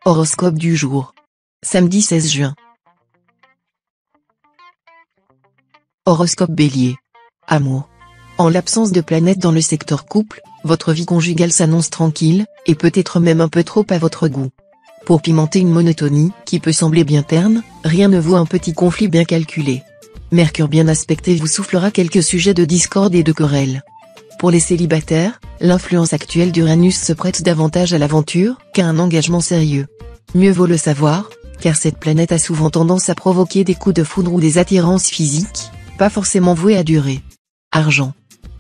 Horoscope du jour. Samedi 16 juin. Horoscope Bélier. Amour. En l'absence de planète dans le secteur couple, votre vie conjugale s'annonce tranquille, et peut-être même un peu trop à votre goût. Pour pimenter une monotonie qui peut sembler bien terne, rien ne vaut un petit conflit bien calculé. Mercure bien aspecté vous soufflera quelques sujets de discorde et de querelle. Pour les célibataires, l'influence actuelle d'Uranus se prête davantage à l'aventure qu'à un engagement sérieux. Mieux vaut le savoir, car cette planète a souvent tendance à provoquer des coups de foudre ou des attirances physiques, pas forcément vouées à durer. Argent.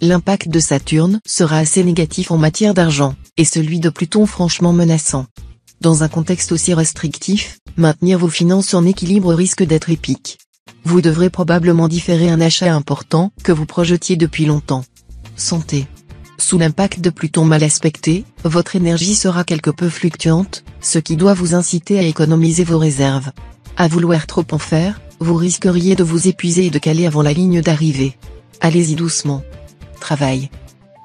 L'impact de Saturne sera assez négatif en matière d'argent, et celui de Pluton franchement menaçant. Dans un contexte aussi restrictif, maintenir vos finances en équilibre risque d'être épique. Vous devrez probablement différer un achat important que vous projetiez depuis longtemps. Santé. Sous l'impact de Pluton mal aspecté, votre énergie sera quelque peu fluctuante, ce qui doit vous inciter à économiser vos réserves. À vouloir trop en faire, vous risqueriez de vous épuiser et de caler avant la ligne d'arrivée. Allez-y doucement. Travail.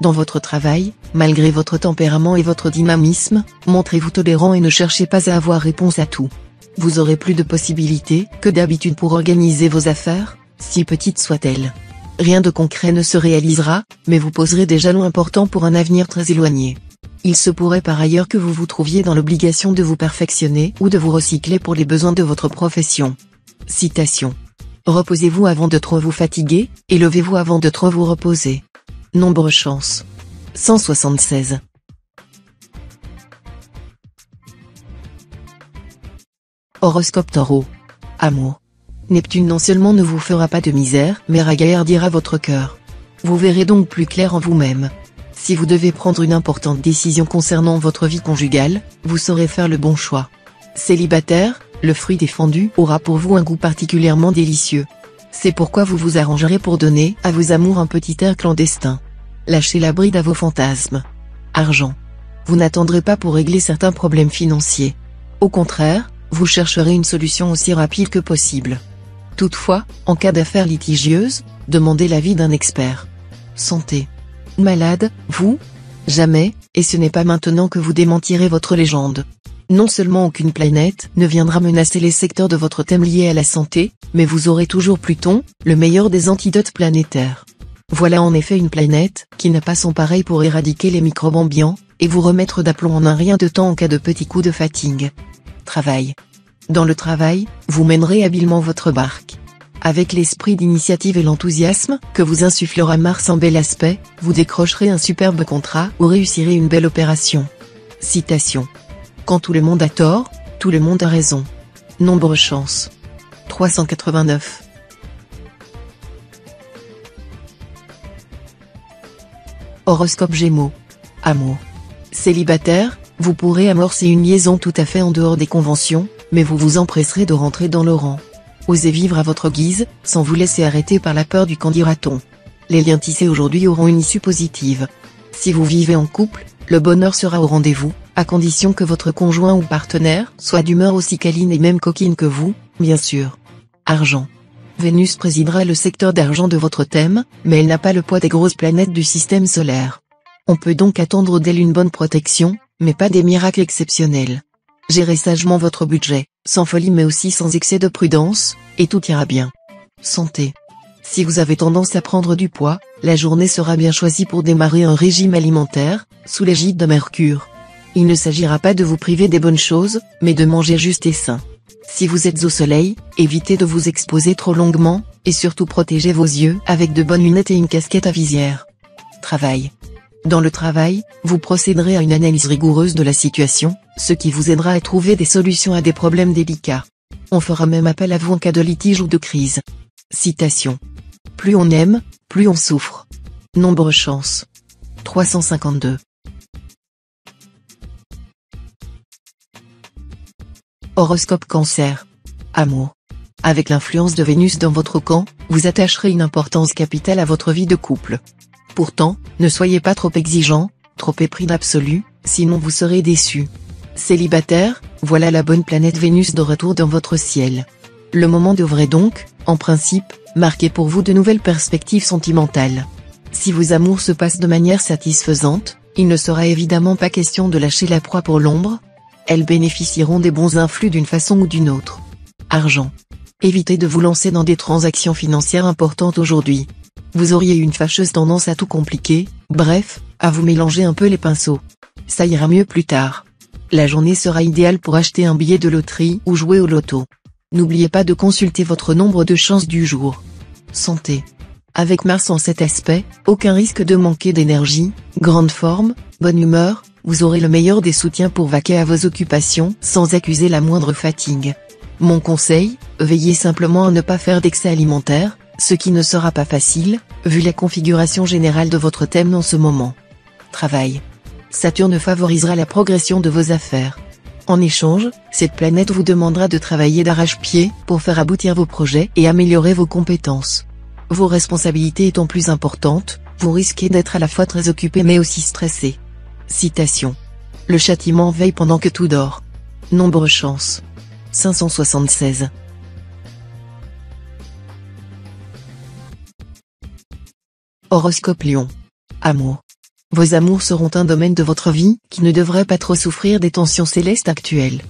Dans votre travail, malgré votre tempérament et votre dynamisme, montrez-vous tolérant et ne cherchez pas à avoir réponse à tout. Vous aurez plus de possibilités que d'habitude pour organiser vos affaires, si petites soient-elles. Rien de concret ne se réalisera, mais vous poserez des jalons importants pour un avenir très éloigné. Il se pourrait par ailleurs que vous vous trouviez dans l'obligation de vous perfectionner ou de vous recycler pour les besoins de votre profession. Citation. Reposez-vous avant de trop vous fatiguer, et levez-vous avant de trop vous reposer. Nombre chance. 176. Horoscope Taureau. Amour. Neptune non seulement ne vous fera pas de misère, mais ragaillardira votre cœur. Vous verrez donc plus clair en vous-même. Si vous devez prendre une importante décision concernant votre vie conjugale, vous saurez faire le bon choix. Célibataire, le fruit défendu aura pour vous un goût particulièrement délicieux. C'est pourquoi vous vous arrangerez pour donner à vos amours un petit air clandestin. Lâchez la bride à vos fantasmes. Argent. Vous n'attendrez pas pour régler certains problèmes financiers. Au contraire, vous chercherez une solution aussi rapide que possible. Toutefois, en cas d'affaires litigieuses, demandez l'avis d'un expert. Santé. Malade, vous? Jamais, et ce n'est pas maintenant que vous démentirez votre légende. Non seulement aucune planète ne viendra menacer les secteurs de votre thème liés à la santé, mais vous aurez toujours Pluton, le meilleur des antidotes planétaires. Voilà en effet une planète qui n'a pas son pareil pour éradiquer les microbes ambiants, et vous remettre d'aplomb en un rien de temps en cas de petits coups de fatigue. Travail. Dans le travail, vous mènerez habilement votre barque. Avec l'esprit d'initiative et l'enthousiasme que vous insufflera Mars en bel aspect, vous décrocherez un superbe contrat ou réussirez une belle opération. Citation. Quand tout le monde a tort, tout le monde a raison. Nombre chance. 389. Horoscope Gémeaux. Amour. Célibataire, vous pourrez amorcer une liaison tout à fait en dehors des conventions, mais vous vous empresserez de rentrer dans le rang. Osez vivre à votre guise, sans vous laisser arrêter par la peur du qu'en dira-t-on. Les liens tissés aujourd'hui auront une issue positive. Si vous vivez en couple, le bonheur sera au rendez-vous, à condition que votre conjoint ou partenaire soit d'humeur aussi câline et même coquine que vous, bien sûr. Argent. Vénus présidera le secteur d'argent de votre thème, mais elle n'a pas le poids des grosses planètes du système solaire. On peut donc attendre d'elle une bonne protection, mais pas des miracles exceptionnels. Gérez sagement votre budget, sans folie mais aussi sans excès de prudence, et tout ira bien. Santé. Si vous avez tendance à prendre du poids, la journée sera bien choisie pour démarrer un régime alimentaire, sous l'égide de Mercure. Il ne s'agira pas de vous priver des bonnes choses, mais de manger juste et sain. Si vous êtes au soleil, évitez de vous exposer trop longuement, et surtout protégez vos yeux avec de bonnes lunettes et une casquette à visière. Travail. Dans le travail, vous procéderez à une analyse rigoureuse de la situation, ce qui vous aidera à trouver des solutions à des problèmes délicats. On fera même appel à vous en cas de litige ou de crise. Citation. Plus on aime, plus on souffre. Nombre chance. 352. Horoscope Cancer. Amour. Avec l'influence de Vénus dans votre camp, vous attacherez une importance capitale à votre vie de couple. Pourtant, ne soyez pas trop exigeant, trop épris d'absolu, sinon vous serez déçu. Célibataire, voilà la bonne planète Vénus de retour dans votre ciel. Le moment devrait donc, en principe, marquer pour vous de nouvelles perspectives sentimentales. Si vos amours se passent de manière satisfaisante, il ne sera évidemment pas question de lâcher la proie pour l'ombre. elles bénéficieront des bons influx d'une façon ou d'une autre. Argent. Évitez de vous lancer dans des transactions financières importantes aujourd'hui. Vous auriez une fâcheuse tendance à tout compliquer, bref, à vous mélanger un peu les pinceaux. Ça ira mieux plus tard. La journée sera idéale pour acheter un billet de loterie ou jouer au loto. N'oubliez pas de consulter votre nombre de chances du jour. Santé. Avec Mars en cet aspect, aucun risque de manquer d'énergie, grande forme, bonne humeur, vous aurez le meilleur des soutiens pour vaquer à vos occupations sans accuser la moindre fatigue. Mon conseil, veillez simplement à ne pas faire d'excès alimentaire, ce qui ne sera pas facile, vu la configuration générale de votre thème en ce moment. Travail. Saturne favorisera la progression de vos affaires. En échange, cette planète vous demandera de travailler d'arrache-pied pour faire aboutir vos projets et améliorer vos compétences. Vos responsabilités étant plus importantes, vous risquez d'être à la fois très occupé mais aussi stressé. Citation. Le châtiment veille pendant que tout dort. Nombre chance. 576. Horoscope Lion. Amour. Vos amours seront un domaine de votre vie qui ne devrait pas trop souffrir des tensions célestes actuelles.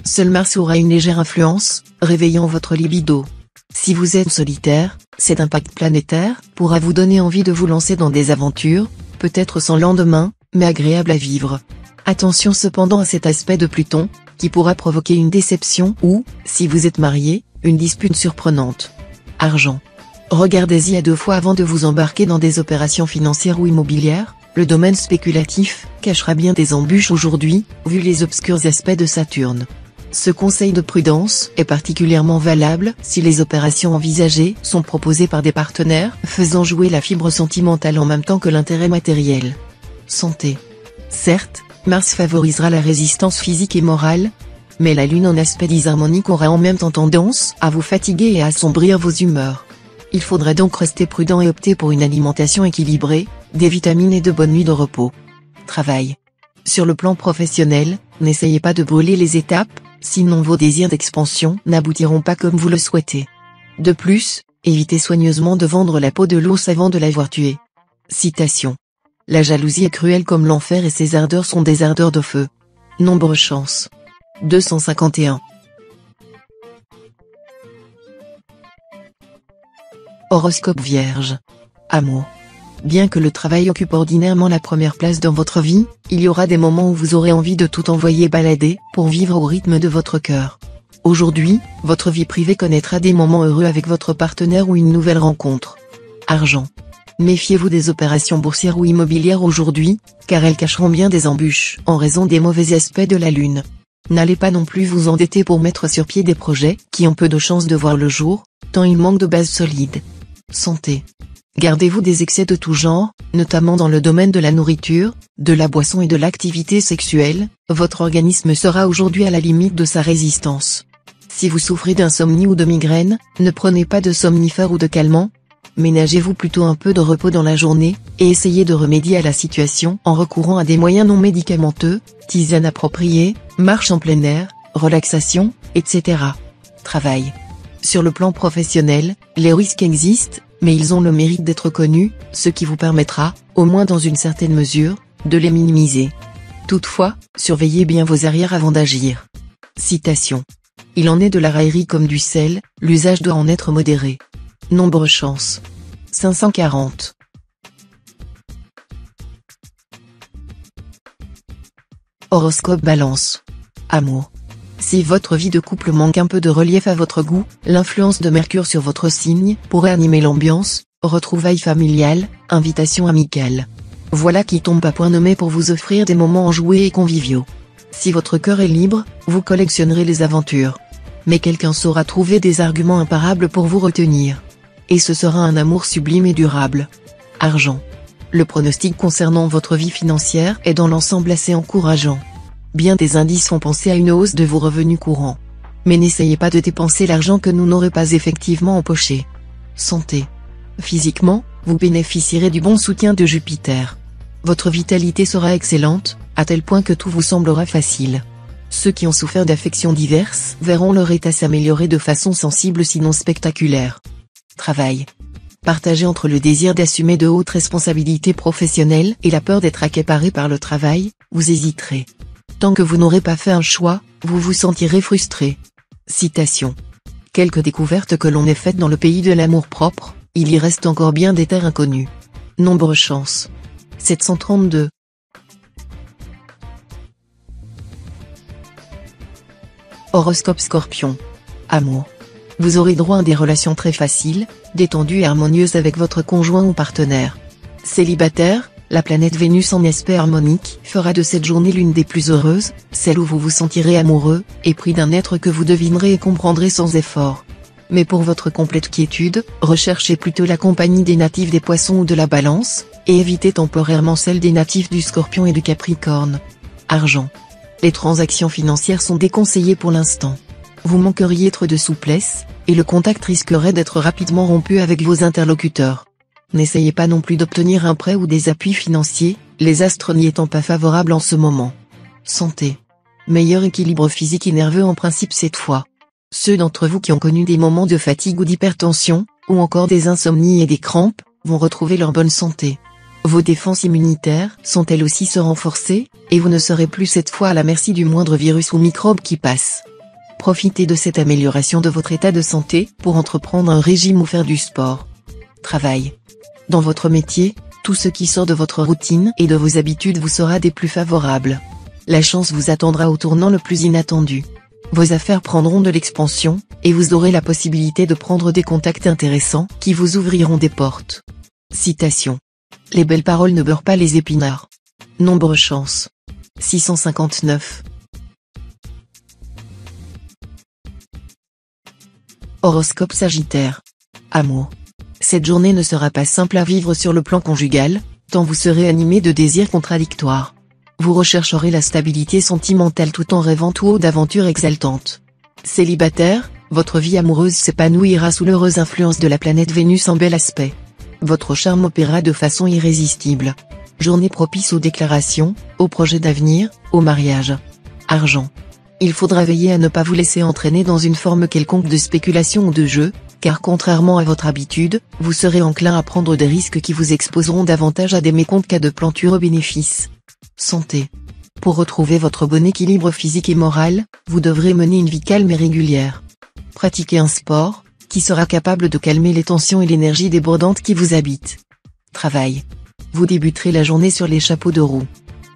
Seul Mars aura une légère influence, réveillant votre libido. Si vous êtes solitaire, cet impact planétaire pourra vous donner envie de vous lancer dans des aventures, peut-être sans lendemain, mais agréables à vivre. Attention cependant à cet aspect de Pluton, qui pourra provoquer une déception ou, si vous êtes marié, une dispute surprenante. Argent. Regardez-y à deux fois avant de vous embarquer dans des opérations financières ou immobilières. Le domaine spéculatif cachera bien des embûches aujourd'hui, vu les obscurs aspects de Saturne. Ce conseil de prudence est particulièrement valable si les opérations envisagées sont proposées par des partenaires faisant jouer la fibre sentimentale en même temps que l'intérêt matériel. Santé. Certes, Mars favorisera la résistance physique et morale, mais la Lune en aspect disharmonique aura en même temps tendance à vous fatiguer et à assombrir vos humeurs. Il faudrait donc rester prudent et opter pour une alimentation équilibrée, des vitamines et de bonnes nuits de repos. Travail. Sur le plan professionnel, n'essayez pas de brûler les étapes, sinon vos désirs d'expansion n'aboutiront pas comme vous le souhaitez. De plus, évitez soigneusement de vendre la peau de l'ours avant de l'avoir tué. Citation. La jalousie est cruelle comme l'enfer et ses ardeurs sont des ardeurs de feu. Nombre chance. 251. Horoscope Vierge. Amour. Bien que le travail occupe ordinairement la première place dans votre vie, il y aura des moments où vous aurez envie de tout envoyer balader, pour vivre au rythme de votre cœur. Aujourd'hui, votre vie privée connaîtra des moments heureux avec votre partenaire ou une nouvelle rencontre. Argent. Méfiez-vous des opérations boursières ou immobilières aujourd'hui, car elles cacheront bien des embûches en raison des mauvais aspects de la Lune. N'allez pas non plus vous endetter pour mettre sur pied des projets qui ont peu de chances de voir le jour, tant ils manquent de bases solides. Santé. Gardez-vous des excès de tout genre, notamment dans le domaine de la nourriture, de la boisson et de l'activité sexuelle, votre organisme sera aujourd'hui à la limite de sa résistance. Si vous souffrez d'insomnie ou de migraine, ne prenez pas de somnifères ou de calmants. Ménagez-vous plutôt un peu de repos dans la journée, et essayez de remédier à la situation en recourant à des moyens non médicamenteux, tisane appropriée, marche en plein air, relaxation, etc. Travail. Sur le plan professionnel, les risques existent, mais ils ont le mérite d'être connus, ce qui vous permettra, au moins dans une certaine mesure, de les minimiser. Toutefois, surveillez bien vos arrières avant d'agir. Citation. Il en est de la raillerie comme du sel, l'usage doit en être modéré. Nombre chance. 540. Horoscope Balance. Amour. Si votre vie de couple manque un peu de relief à votre goût, l'influence de Mercure sur votre signe pourrait animer l'ambiance, retrouvailles familiales, invitations amicales. Voilà qui tombe à point nommé pour vous offrir des moments enjoués et conviviaux. Si votre cœur est libre, vous collectionnerez les aventures. Mais quelqu'un saura trouver des arguments imparables pour vous retenir. Et ce sera un amour sublime et durable. Argent. Le pronostic concernant votre vie financière est dans l'ensemble assez encourageant. Bien des indices font penser à une hausse de vos revenus courants. Mais n'essayez pas de dépenser l'argent que vous n'aurez pas effectivement empoché. Santé. Physiquement, vous bénéficierez du bon soutien de Jupiter. Votre vitalité sera excellente, à tel point que tout vous semblera facile. Ceux qui ont souffert d'affections diverses verront leur état s'améliorer de façon sensible sinon spectaculaire. Travail. Partagé entre le désir d'assumer de hautes responsabilités professionnelles et la peur d'être accaparé par le travail, vous hésiterez. Tant que vous n'aurez pas fait un choix, vous vous sentirez frustré. Citation. Quelques découvertes que l'on ait faites dans le pays de l'amour-propre, il y reste encore bien des terres inconnues. Nombre chance. 732. Horoscope Scorpion. Amour. Vous aurez droit à des relations très faciles, détendues et harmonieuses avec votre conjoint ou partenaire. Célibataire, la planète Vénus en aspect harmonique fera de cette journée l'une des plus heureuses, celle où vous vous sentirez amoureux, épris d'un être que vous devinerez et comprendrez sans effort. Mais pour votre complète quiétude, recherchez plutôt la compagnie des natifs des Poissons ou de la Balance, et évitez temporairement celle des natifs du Scorpion et du Capricorne. Argent. Les transactions financières sont déconseillées pour l'instant. Vous manqueriez trop de souplesse, et le contact risquerait d'être rapidement rompu avec vos interlocuteurs. N'essayez pas non plus d'obtenir un prêt ou des appuis financiers, les astres n'y étant pas favorables en ce moment. Santé. Meilleur équilibre physique et nerveux en principe cette fois. Ceux d'entre vous qui ont connu des moments de fatigue ou d'hypertension, ou encore des insomnies et des crampes, vont retrouver leur bonne santé. Vos défenses immunitaires sont elles aussi se renforcer, et vous ne serez plus cette fois à la merci du moindre virus ou microbe qui passe. Profitez de cette amélioration de votre état de santé pour entreprendre un régime ou faire du sport. Travail. Dans votre métier, tout ce qui sort de votre routine et de vos habitudes vous sera des plus favorables. La chance vous attendra au tournant le plus inattendu. Vos affaires prendront de l'expansion, et vous aurez la possibilité de prendre des contacts intéressants qui vous ouvriront des portes. Citation. Les belles paroles ne beurrent pas les épinards. Nombre chance. 659. Horoscope Sagittaire. Amour. Cette journée ne sera pas simple à vivre sur le plan conjugal, tant vous serez animé de désirs contradictoires. Vous rechercherez la stabilité sentimentale tout en rêvant tout haut d'aventures exaltantes. Célibataire, votre vie amoureuse s'épanouira sous l'heureuse influence de la planète Vénus en bel aspect. Votre charme opérera de façon irrésistible. Journée propice aux déclarations, aux projets d'avenir, au mariage. Argent. Il faudra veiller à ne pas vous laisser entraîner dans une forme quelconque de spéculation ou de jeu, car contrairement à votre habitude, vous serez enclin à prendre des risques qui vous exposeront davantage à des mécomptes qu'à de plantureux bénéfices. Santé. Pour retrouver votre bon équilibre physique et moral, vous devrez mener une vie calme et régulière. Pratiquez un sport, qui sera capable de calmer les tensions et l'énergie débordante qui vous habite. Travail. Vous débuterez la journée sur les chapeaux de roue.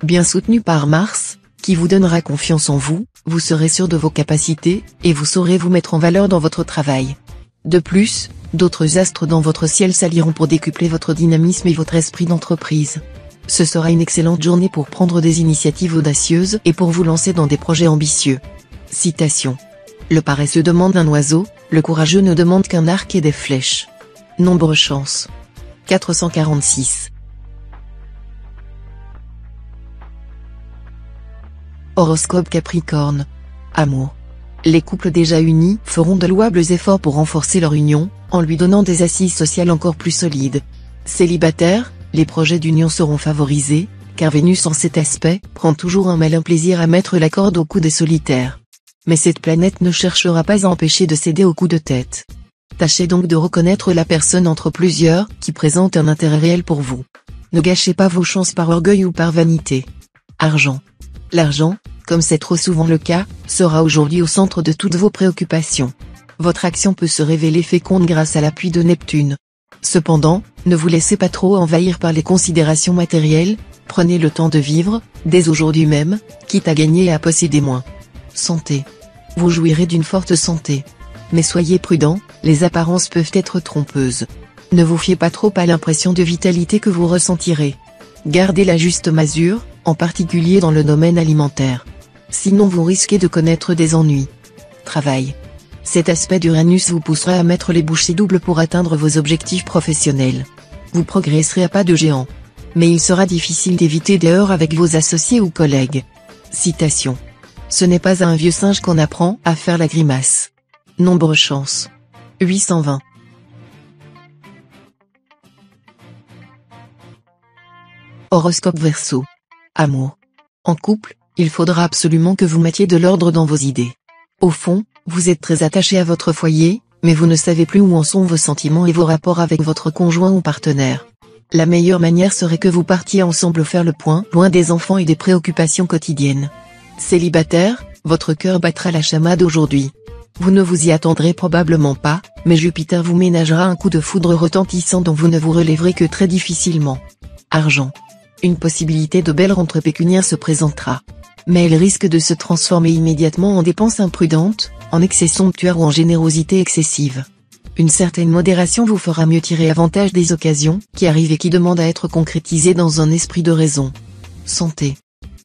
Bien soutenu par Mars, qui vous donnera confiance en vous, vous serez sûr de vos capacités, et vous saurez vous mettre en valeur dans votre travail. De plus, d'autres astres dans votre ciel s'allieront pour décupler votre dynamisme et votre esprit d'entreprise. Ce sera une excellente journée pour prendre des initiatives audacieuses et pour vous lancer dans des projets ambitieux. Citation. Le paresseux demande un oiseau, le courageux ne demande qu'un arc et des flèches. Nombre chance. 446. Horoscope Capricorne. Amour. Les couples déjà unis feront de louables efforts pour renforcer leur union, en lui donnant des assises sociales encore plus solides. Célibataires, les projets d'union seront favorisés, car Vénus en cet aspect prend toujours un malin plaisir à mettre la corde au cou des solitaires. Mais cette planète ne cherchera pas à empêcher de céder au coup de tête. Tâchez donc de reconnaître la personne entre plusieurs qui présente un intérêt réel pour vous. Ne gâchez pas vos chances par orgueil ou par vanité. Argent. L'argent, comme c'est trop souvent le cas, sera aujourd'hui au centre de toutes vos préoccupations. Votre action peut se révéler féconde grâce à l'appui de Neptune. Cependant, ne vous laissez pas trop envahir par les considérations matérielles, prenez le temps de vivre, dès aujourd'hui même, quitte à gagner et à posséder moins. Santé. Vous jouirez d'une forte santé. Mais soyez prudent, les apparences peuvent être trompeuses. Ne vous fiez pas trop à l'impression de vitalité que vous ressentirez. Gardez la juste mesure, en particulier dans le domaine alimentaire. Sinon vous risquez de connaître des ennuis. Travail. Cet aspect d'Uranus vous poussera à mettre les bouchées doubles pour atteindre vos objectifs professionnels. Vous progresserez à pas de géant. Mais il sera difficile d'éviter des heurts avec vos associés ou collègues. Citation. Ce n'est pas à un vieux singe qu'on apprend à faire la grimace. Nombre chance. 820. Horoscope Verseau. Amour. En couple, il faudra absolument que vous mettiez de l'ordre dans vos idées. Au fond, vous êtes très attaché à votre foyer, mais vous ne savez plus où en sont vos sentiments et vos rapports avec votre conjoint ou partenaire. La meilleure manière serait que vous partiez ensemble faire le point, loin des enfants et des préoccupations quotidiennes. Célibataire, votre cœur battra la chamade aujourd'hui. Vous ne vous y attendrez probablement pas, mais Jupiter vous ménagera un coup de foudre retentissant dont vous ne vous relèverez que très difficilement. Argent. Une possibilité de belle rentrée pécuniaire se présentera. Mais elle risque de se transformer immédiatement en dépenses imprudentes, en excès somptuaires ou en générosité excessive. Une certaine modération vous fera mieux tirer avantage des occasions qui arrivent et qui demandent à être concrétisées dans un esprit de raison. Santé.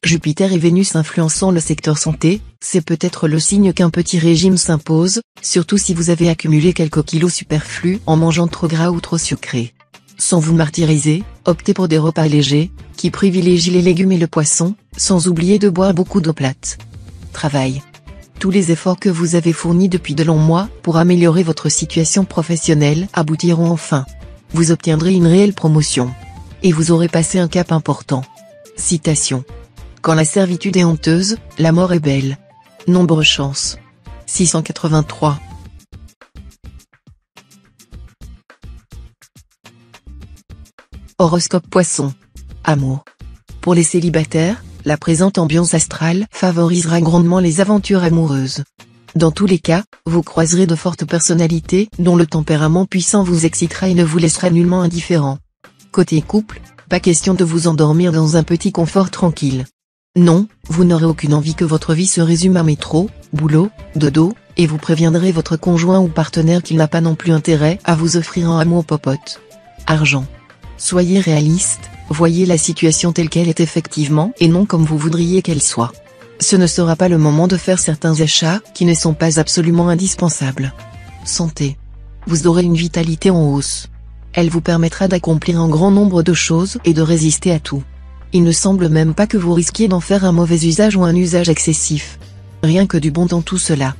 Jupiter et Vénus influençant le secteur santé, c'est peut-être le signe qu'un petit régime s'impose, surtout si vous avez accumulé quelques kilos superflus en mangeant trop gras ou trop sucré. Sans vous martyriser, optez pour des repas légers, qui privilégient les légumes et le poisson, sans oublier de boire beaucoup d'eau plate. Travail. Tous les efforts que vous avez fournis depuis de longs mois pour améliorer votre situation professionnelle aboutiront enfin. Vous obtiendrez une réelle promotion. Et vous aurez passé un cap important. Citation. Quand la servitude est honteuse, la mort est belle. Nombre chance. 683. Horoscope Poisson. Amour. Pour les célibataires, la présente ambiance astrale favorisera grandement les aventures amoureuses. Dans tous les cas, vous croiserez de fortes personnalités dont le tempérament puissant vous excitera et ne vous laissera nullement indifférent. Côté couple, pas question de vous endormir dans un petit confort tranquille. Non, vous n'aurez aucune envie que votre vie se résume à métro, boulot, dodo, et vous préviendrez votre conjoint ou partenaire qu'il n'a pas non plus intérêt à vous offrir un amour popote. Argent. Soyez réaliste, voyez la situation telle qu'elle est effectivement et non comme vous voudriez qu'elle soit. Ce ne sera pas le moment de faire certains achats qui ne sont pas absolument indispensables. Santé. Vous aurez une vitalité en hausse. Elle vous permettra d'accomplir un grand nombre de choses et de résister à tout. Il ne semble même pas que vous risquiez d'en faire un mauvais usage ou un usage excessif. Rien que du bon dans tout cela.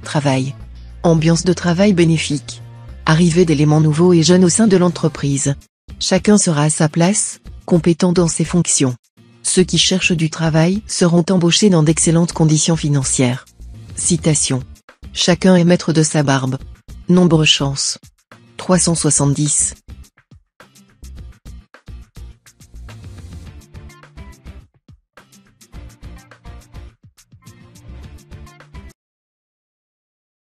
Travail. Ambiance de travail bénéfique. Arrivée d'éléments nouveaux et jeunes au sein de l'entreprise. Chacun sera à sa place, compétent dans ses fonctions. Ceux qui cherchent du travail seront embauchés dans d'excellentes conditions financières. Citation. Chacun est maître de sa barbe. Nombre chance. 370.